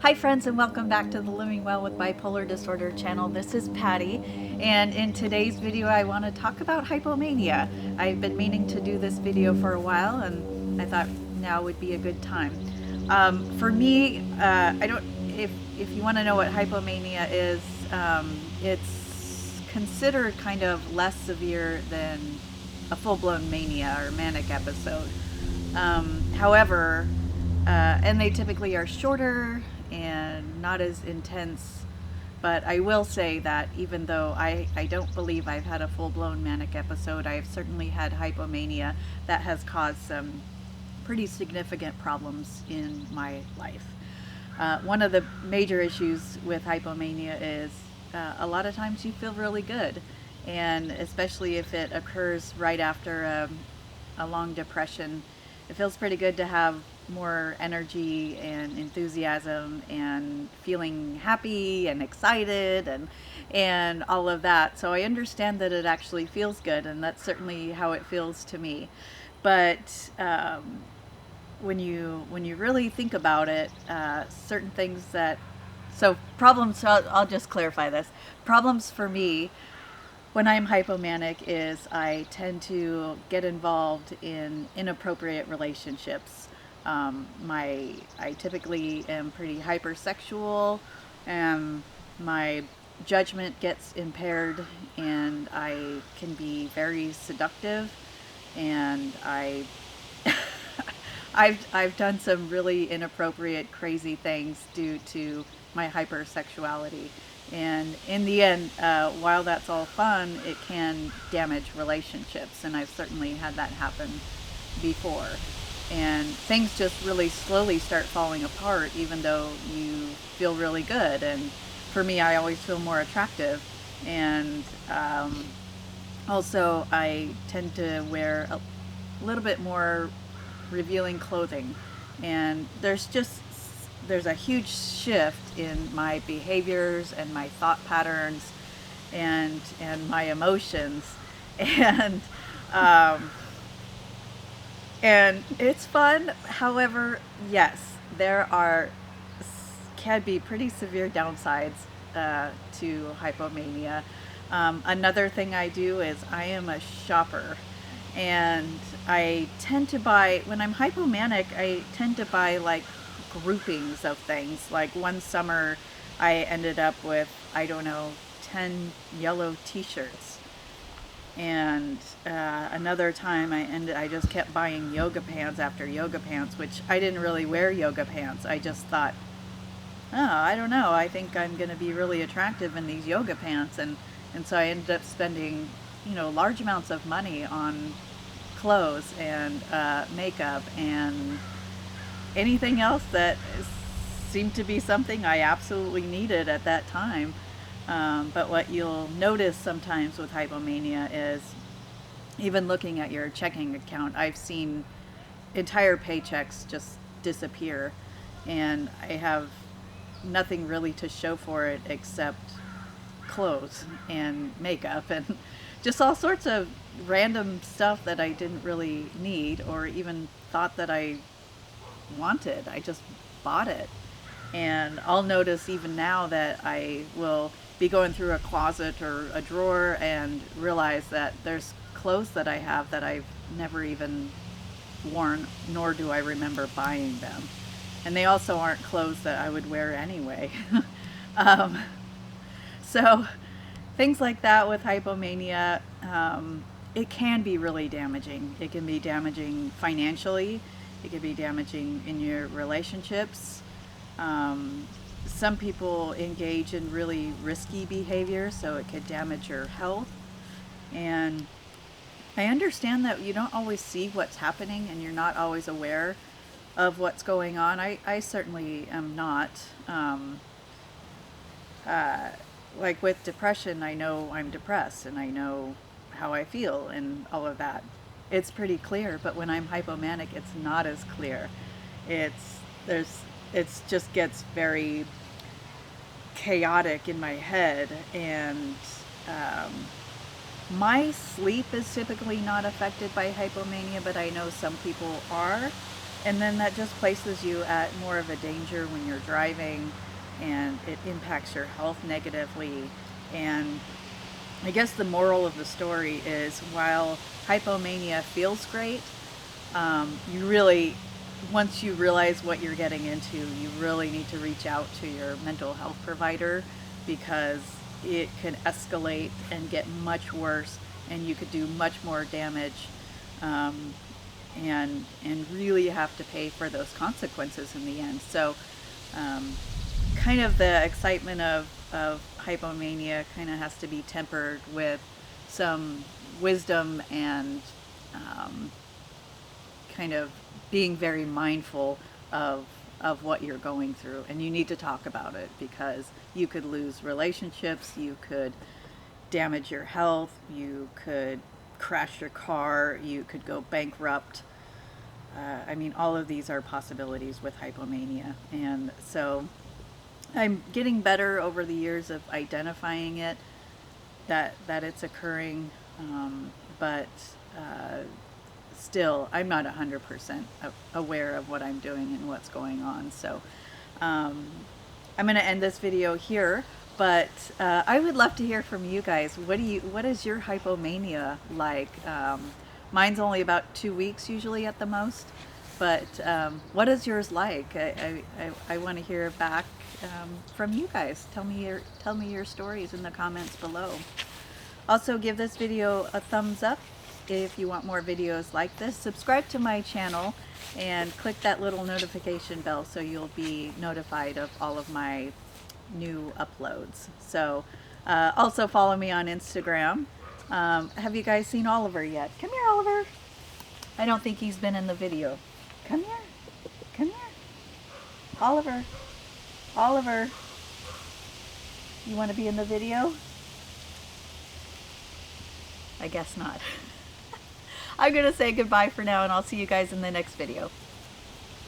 Hi friends, and welcome back to the Living Well with Bipolar Disorder channel. This is Patty, and in today's video I want to talk about hypomania. I've been meaning to do this video for a while, and I thought now would be a good time. For me, I don't. If you want to know what hypomania is, it's considered kind of less severe than a full-blown mania or manic episode. However, and they typically are shorter and not as intense. But I will say that even though I don't believe I've had a full-blown manic episode, I've certainly had hypomania that has caused some pretty significant problems in my life. One of the major issues with hypomania is a lot of times you feel really good, and especially if it occurs right after a long depression, it feels pretty good to have more energy and enthusiasm and feeling happy and excited and all of that. So I understand that it actually feels good, and that's certainly how it feels to me. But when you really think about it, certain things that problems. So I'll just clarify this. Problems for me when I'm hypomanic is I tend to get involved in inappropriate relationships. I typically am pretty hypersexual, and my judgment gets impaired, and I can be very seductive, and I've done some really inappropriate, crazy things due to my hypersexuality. And in the end, while that's all fun, it can damage relationships, and I've certainly had that happen before. And things just really slowly start falling apart, even though you feel really good. And for me, I always feel more attractive. And also, I tend to wear a little bit more revealing clothing. And there's a huge shift in my behaviors and my thought patterns and my emotions. And and it's fun. However, yes, can be pretty severe downsides to hypomania. Another thing I do is I am a shopper, and I tend to buy, when I'm hypomanic, I tend to buy like groupings of things. Like one summer I ended up with, I don't know, 10 yellow t-shirts. And another time I just kept buying yoga pants after yoga pants, which I didn't really wear yoga pants. I just thought, oh, I don't know, I think I'm going to be really attractive in these yoga pants. And so I ended up spending, large amounts of money on clothes and makeup and anything else that seemed to be something I absolutely needed at that time. But what you'll notice sometimes with hypomania is, even looking at your checking account, I've seen entire paychecks just disappear, and I have nothing really to show for it except clothes and makeup and just all sorts of random stuff that I didn't really need or even thought that I wanted. I just bought it. And I'll notice even now that I will be going through a closet or a drawer and realize that there's clothes that I have that I've never even worn, nor do I remember buying them. And they also aren't clothes that I would wear anyway. um, so things like that with hypomania, it can be really damaging. It can be damaging financially. It can be damaging in your relationships. Some people engage in really risky behavior, so it could damage your health. And I understand that you don't always see what's happening and you're not always aware of what's going on. I certainly am not. Like with depression, I know I'm depressed and I know how I feel and all of that. It's pretty clear, but when I'm hypomanic, it's not as clear. It just gets very chaotic in my head, and my sleep is typically not affected by hypomania, but I know some people are. And then that just places you at more of a danger when you're driving, and it impacts your health negatively. And I guess the moral of the story is, while hypomania feels great, you really, once you realize what you're getting into, you really need to reach out to your mental health provider, because it can escalate and get much worse, and you could do much more damage, and really have to pay for those consequences in the end. So, kind of the excitement of hypomania kind of has to be tempered with some wisdom, and kind of being very mindful of what you're going through. And you need to talk about it, because you could lose relationships, you could damage your health, you could crash your car, you could go bankrupt. I mean, all of these are possibilities with hypomania. And so I'm getting better over the years of identifying it, that it's occurring, but still, I'm not 100% aware of what I'm doing and what's going on. So I'm going to end this video here, but I would love to hear from you guys. What is your hypomania like? Mine's only about 2 weeks usually at the most, but what is yours like? I want to hear back from you guys. Tell me your stories in the comments below. Also, give this video a thumbs up if you want more videos like this. Subscribe to my channel and click that little notification bell so you'll be notified of all of my new uploads. So also follow me on Instagram. Have you guys seen Oliver yet? Come here, Oliver. I don't think he's been in the video. Come here. Come here. Oliver. Oliver. You want to be in the video? I guess not. I'm going to say goodbye for now, and I'll see you guys in the next video.